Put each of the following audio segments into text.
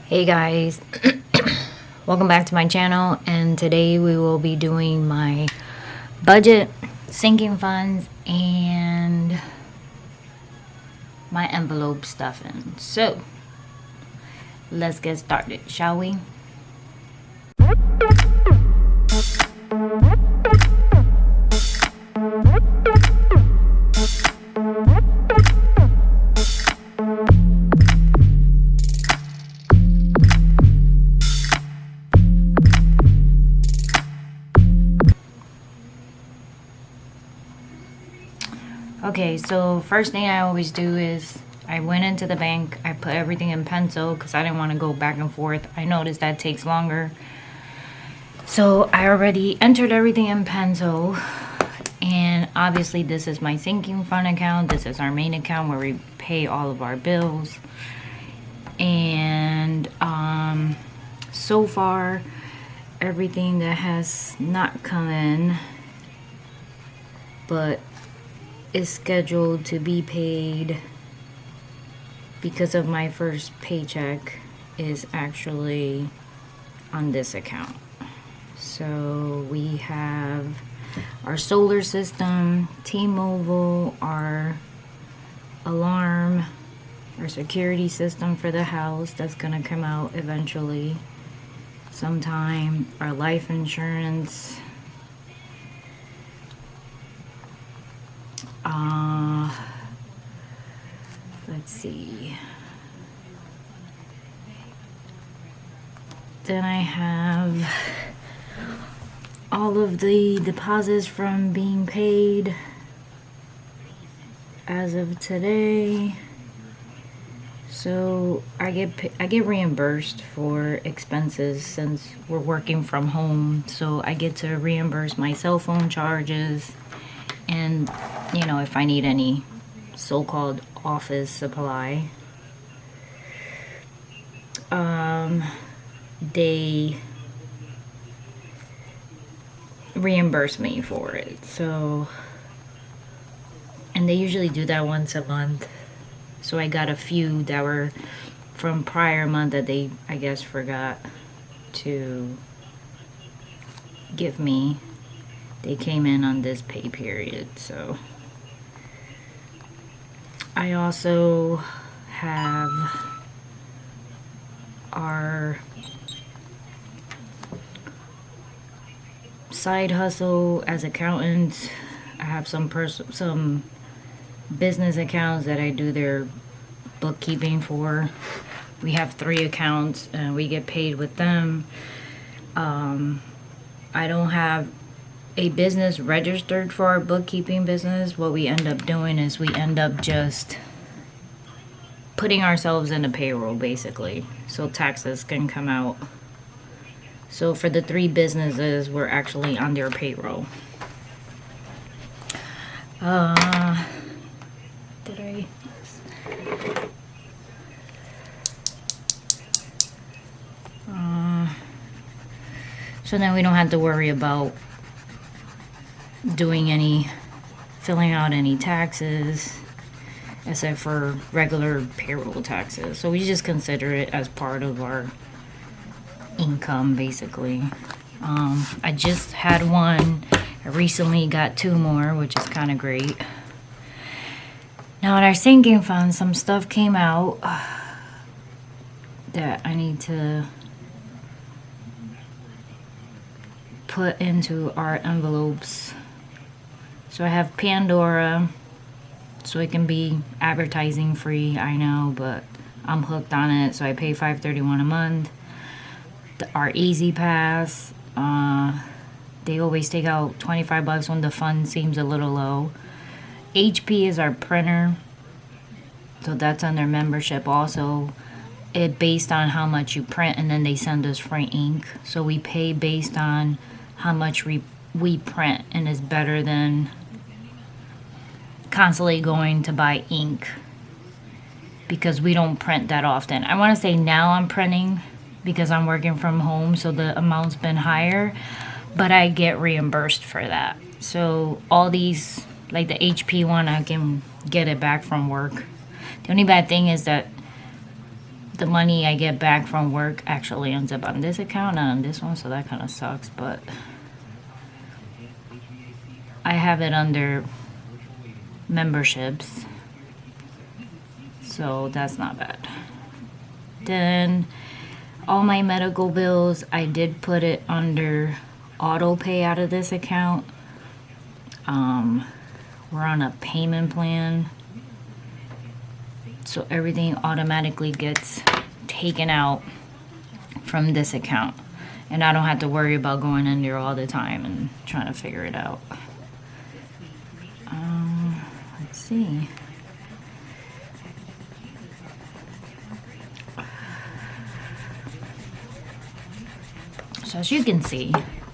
Hey guys, welcome back to my channel, and today we will be doing my budget, sinking funds, and my envelope stuffing. So let's get started, shall we? Okay, so first thing I always do is I went into the bank, I put everything in pencil because I didn't want to go back and forth. I noticed that takes longer. So I already entered everything in pencil, and obviously this is my sinking fund account. This is our main account where we pay all of our bills. And so far everything that has not come in but is scheduled to be paid because of my first paycheck is actually on this account. So we have our solar system, T-Mobile, our alarm, our security system for the house that's gonna come out eventually sometime, our life insurance, let's see. Then I have all of the deposits from being paid as of today. So I get reimbursed for expenses since we're working from home. So I get to reimburse my cell phone charges, and if I need any so-called office supply, they reimburse me for it. So, and they usually do that once a month. So I got a few that were from prior month that they, I guess, forgot to give me. They came in on this pay period. So I also have our side hustle as accountants. I have some business accounts that I do their bookkeeping for. We have 3 accounts and we get paid with them. I don't have a business registered for our bookkeeping business. What we end up doing is we end up just putting ourselves in a payroll, basically, so taxes can come out. So for the 3 businesses, we're actually on their payroll. So then we don't have to worry about filling out any taxes except for regular payroll taxes. So we just consider it as part of our income, basically. I just had one. I recently got 2 more, which is kind of great. Now in our sinking fund, some stuff came out that I need to put into our envelopes. So I have Pandora, so it can be advertising free, I know, but I'm hooked on it, so I pay $5.31 a month. Our Easy Pass, they always take out $25 when the fund seems a little low. HP is our printer, so that's on their membership also. It based on how much you print, and then they send us free ink. So we pay based on how much we print, and it's better than constantly going to buy ink because we don't print that often. I want to say now I'm printing because I'm working from home, so the amount's been higher, but I get reimbursed for that. So all these, like the HP one, I can get it back from work. The only bad thing is that the money I get back from work actually ends up on this account, not on this one, so that kind of sucks, but I have it under memberships, so that's not bad. Then all my medical bills, I did put it under auto pay out of this account. We're on a payment plan, so everything automatically gets taken out from this account, and I don't have to worry about going in there all the time and trying to figure it out. Let's see. So as you can see,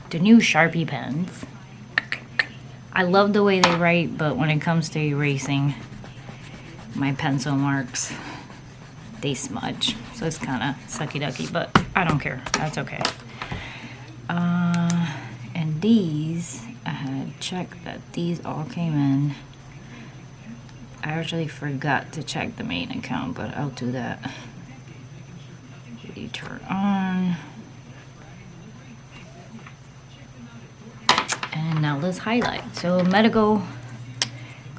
the new Sharpie pens, I love the way they write, but when it comes to erasing my pencil marks, they smudge. So it's kind of sucky ducky, but I don't care. That's okay. And these, I had checked that these all came in. I actually forgot to check the main account, but I'll do that. Turn on. And now let's highlight. So medical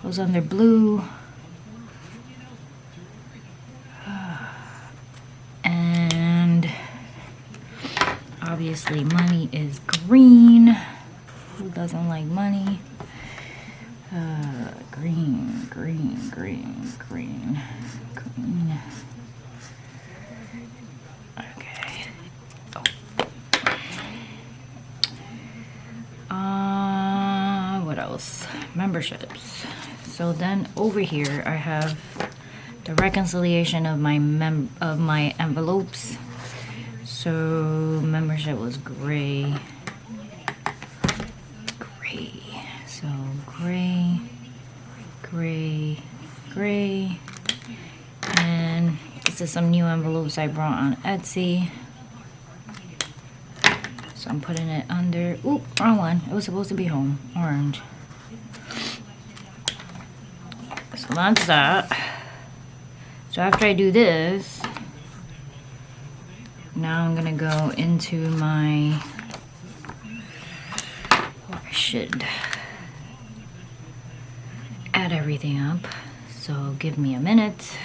goes under blue. And obviously money is green. Who doesn't like money? Green, green, green, green, green. Okay. What else? Memberships. So then over here I have the reconciliation of my envelopes. So membership was gray. So gray, gray, gray. And this is some new envelopes I brought on Etsy. So I'm putting it under, oop, wrong one. It was supposed to be home, orange. So that's that. So after I do this, now I'm gonna go into my, I should add everything up. So give me a minute.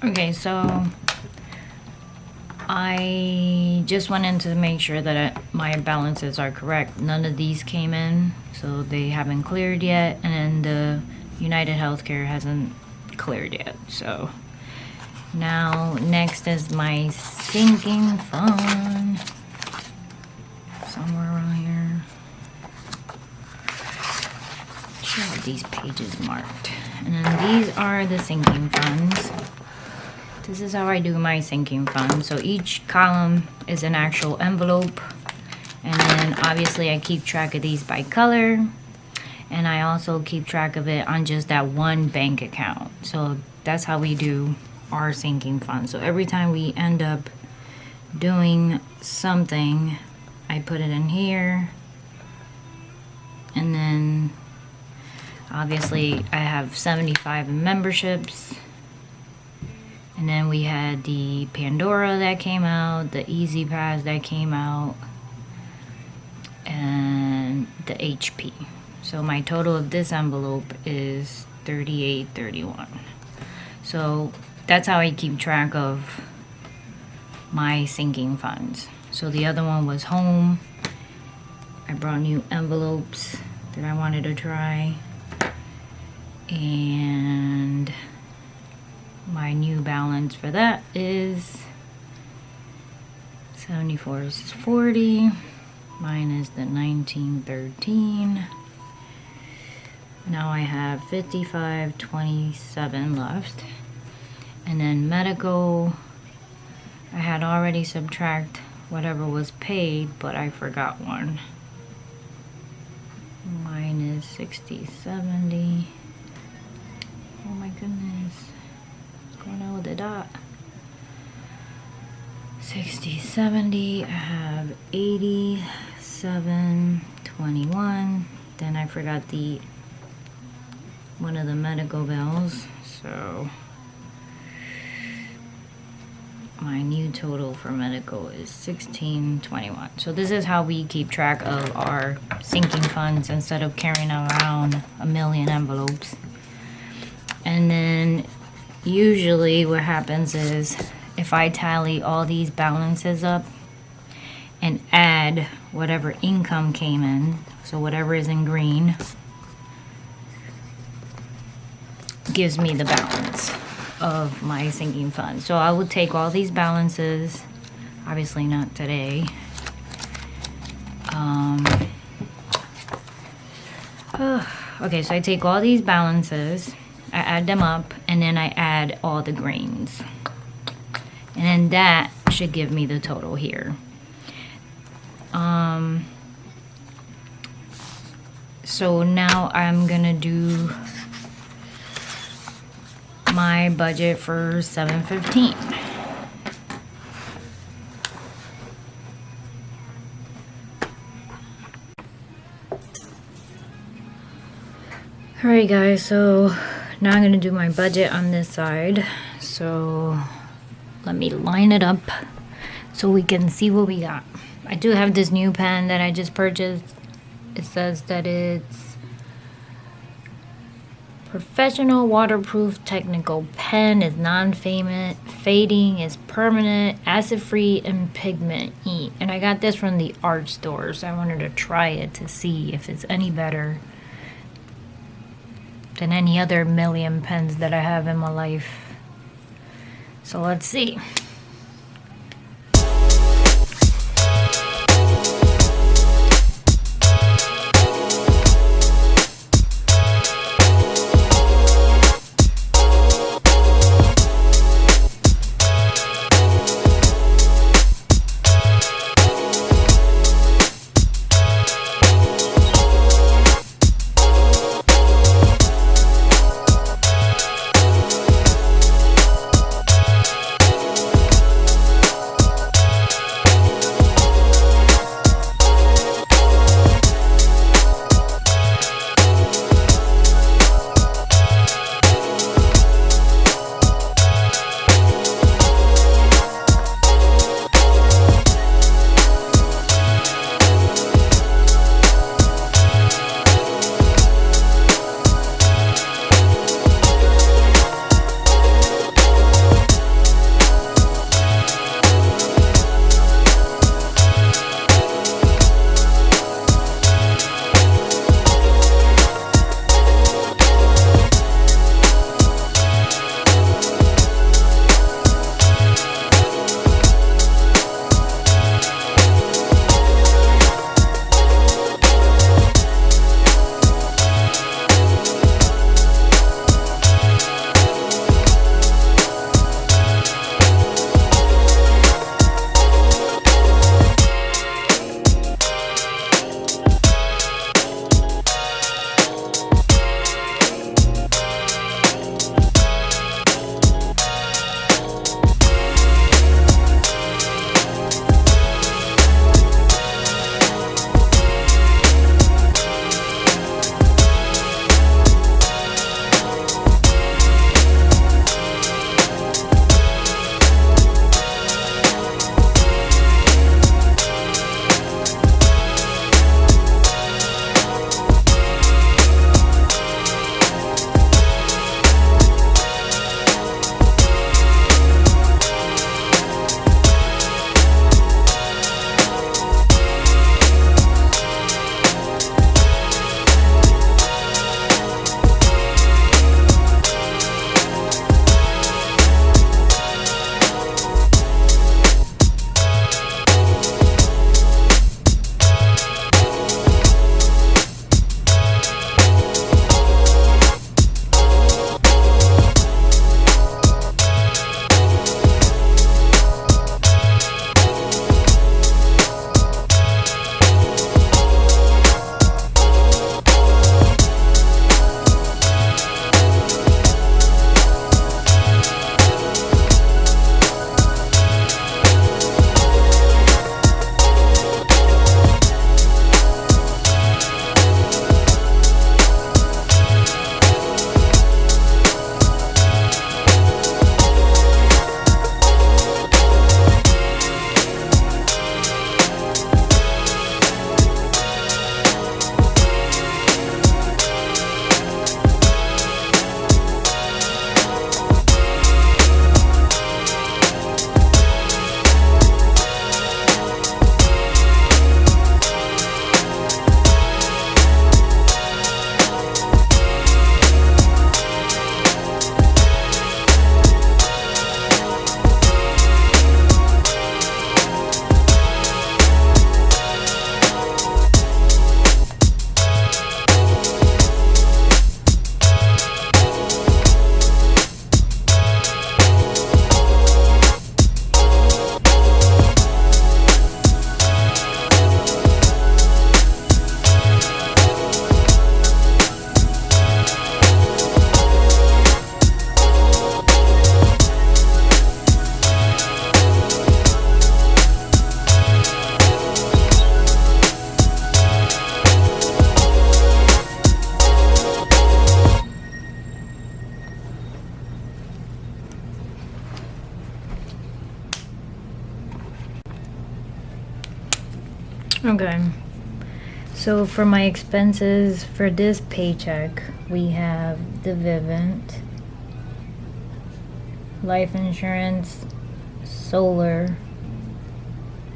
Okay, so I just went in to make sure that my balances are correct. None of these came in, so they haven't cleared yet, and then the United Healthcare hasn't cleared yet. So now next is my sinking fund. Somewhere around here. Should have these pages marked. And then these are the sinking funds. This is how I do my sinking fund. So each column is an actual envelope. And then obviously I keep track of these by color. And I also keep track of it on just that one bank account. So that's how we do our sinking fund. So every time we end up doing something, I put it in here. And then obviously I have 75 memberships. And then we had the Pandora that came out, the Easy Pass that came out, and the HP. So my total of this envelope is $38.31. So that's how I keep track of my sinking funds. So the other one was home. I brought new envelopes that I wanted to try. And my new balance for that is $74.40. Mine is the $19.13. Now I have $55.27 left. And then medical, I had already subtract whatever was paid, but I forgot one. Mine is $60.70. Oh my goodness. What's going on with the dot? $60.70. I have $87.21. Then I forgot one of the medical bills. So my new total for medical is $16.21. So this is how we keep track of our sinking funds instead of carrying around a million envelopes. And then usually what happens is if I tally all these balances up and add whatever income came in, so whatever is in green, gives me the balance of my sinking fund. So I would take all these balances, obviously not today. Okay, so I take all these balances, I add them up, and then I add all the greens. And then that should give me the total here. So now I'm gonna do my budget for 7/15. Alright guys, so now I'm gonna do my budget on this side. So let me line it up so we can see what we got. I do have this new pen that I just purchased. It says that it's professional waterproof technical pen, is non-fading, is permanent, acid-free, and pigment-free. And I got this from the art store, so I wanted to try it to see if it's any better than any other million pens that I have in my life. So let's see. Okay. So for my expenses for this paycheck, we have the Vivint, life insurance, solar,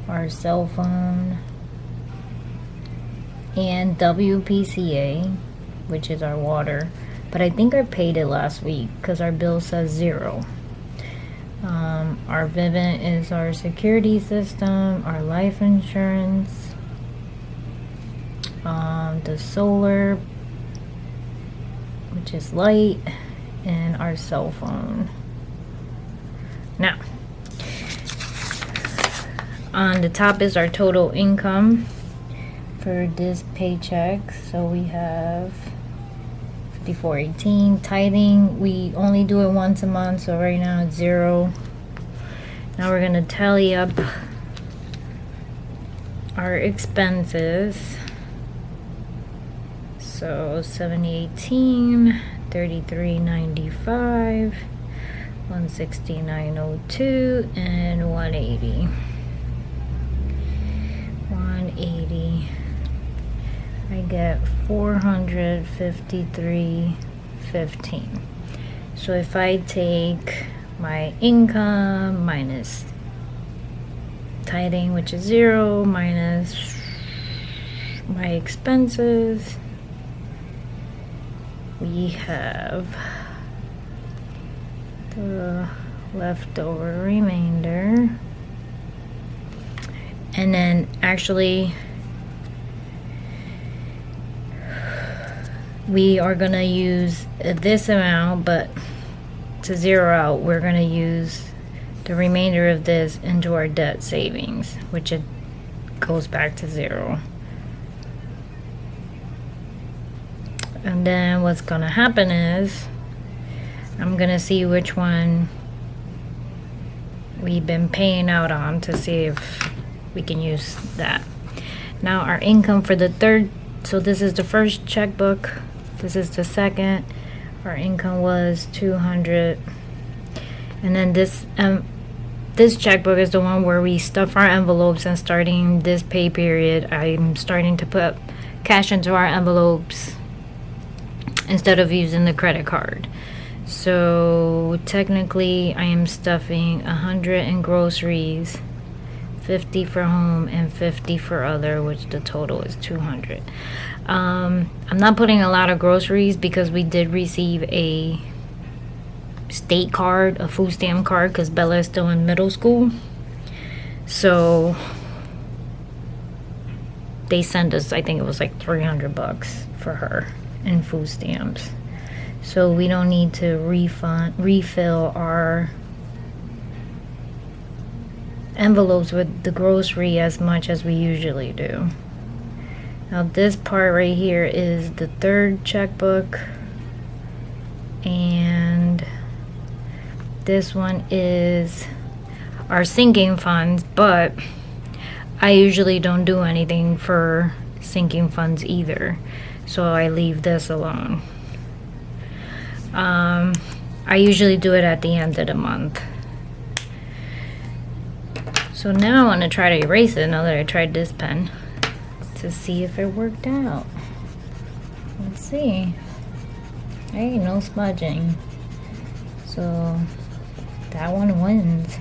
our cell phone, and WPCA, which is our water. But I think I paid it last week because our bill says 0. Our Vivint is our security system, our life insurance, the solar, which is light, and our cell phone. Now, on the top is our total income for this paycheck. So we have 54.18. Tithing, we only do it once a month, so right now it's 0. Now we're gonna tally up our expenses. So 70.18, 33.95, 169.02, and 180. 180. I get 453.15. So if I take my income minus tithing, which is 0, minus my expenses, we have the leftover remainder. And then actually we are gonna use this amount, but to zero out, we're gonna use the remainder of this into our debt savings, which it goes back to 0. And then what's gonna happen is I'm gonna see which one we've been paying out on to see if we can use that. Now our income for the third, so this is the first checkbook, this is the second. Our income was 200, and then this checkbook is the one where we stuff our envelopes, and starting this pay period I'm starting to put cash into our envelopes instead of using the credit card. So technically I am stuffing 100 in groceries, 50 for home, and 50 for other, which the total is 200. I'm not putting a lot of groceries because we did receive a state card, a food stamp card, because Bella is still in middle school. So they sent us, I think it was like $300 for her in food stamps. So we don't need to refill our envelopes with the grocery as much as we usually do. Now this part right here is the third checkbook, and this one is our sinking funds, but I usually don't do anything for sinking funds either, so I leave this alone. I usually do it at the end of the month. So now I want to try to erase it now that I tried this pen to see if it worked out. Let's see. There ain't no smudging. So that one wins.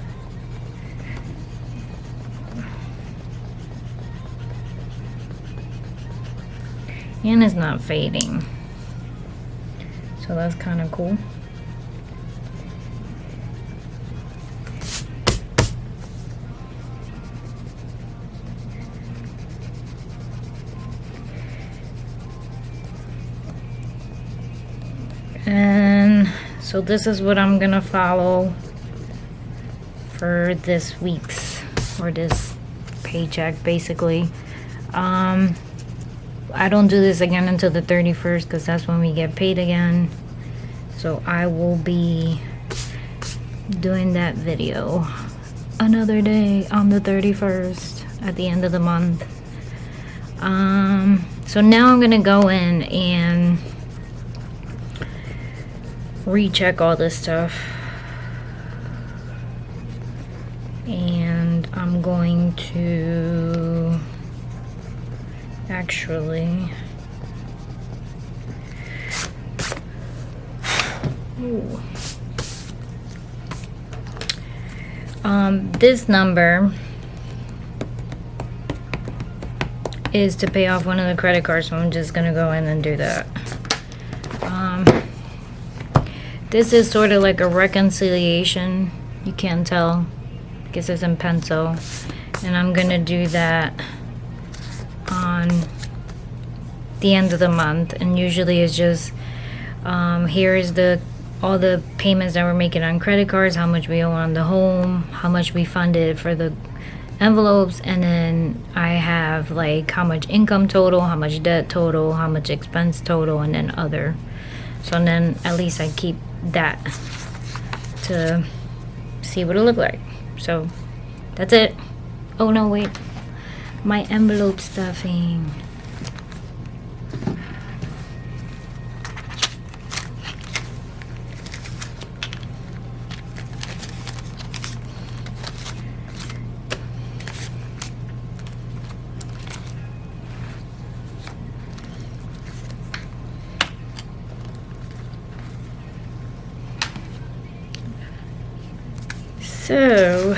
And it's not fading. So that's kind of cool. And so this is what I'm gonna follow for this week's, or this paycheck basically. I don't do this again until the 31st because that's when we get paid again. So I will be doing that video another day on the 31st at the end of the month. So now I'm gonna go in and recheck all this stuff, and I'm going to Actually, ooh. This number is to pay off one of the credit cards, so I'm just gonna go in and do that. This is sort of like a reconciliation. You can't tell because it's in pencil, and I'm gonna do that on the end of the month. And usually it's just here is all the payments that we're making on credit cards, how much we owe on the home, how much we funded for the envelopes, and then I have like how much income total, how much debt total, how much expense total, and then other. So then at least I keep that to see what it look like. So that's it. Oh no, wait, my envelope stuffing. So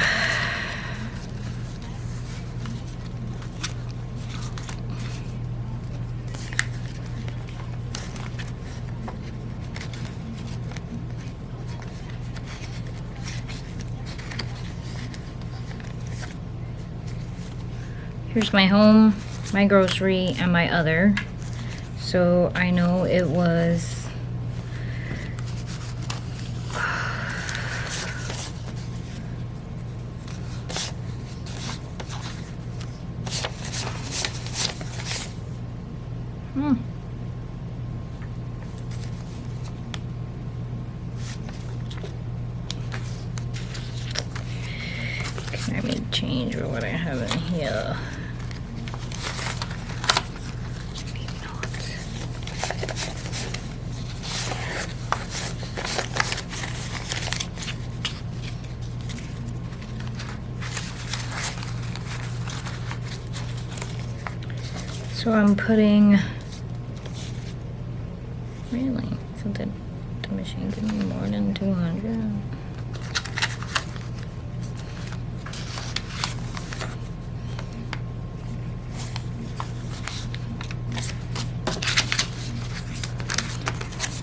here's my home, my grocery, and my other. So I know it was let me change what I have in here. So I'm putting, really, so the machine give me more than 200.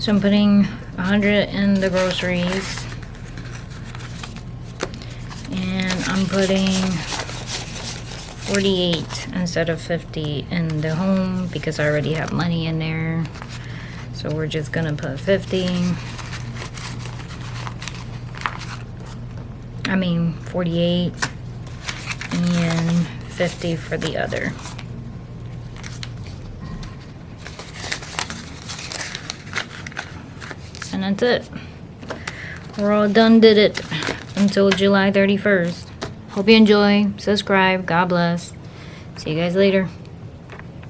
So I'm putting 100 in the groceries, and I'm putting 48 instead of 50 in the home because I already have money in there. So we're just gonna put 50. I mean 48 and 50 for the other. And that's it. We're all done, did it until July 31st. Hope you enjoy. Subscribe. God bless. See you guys later.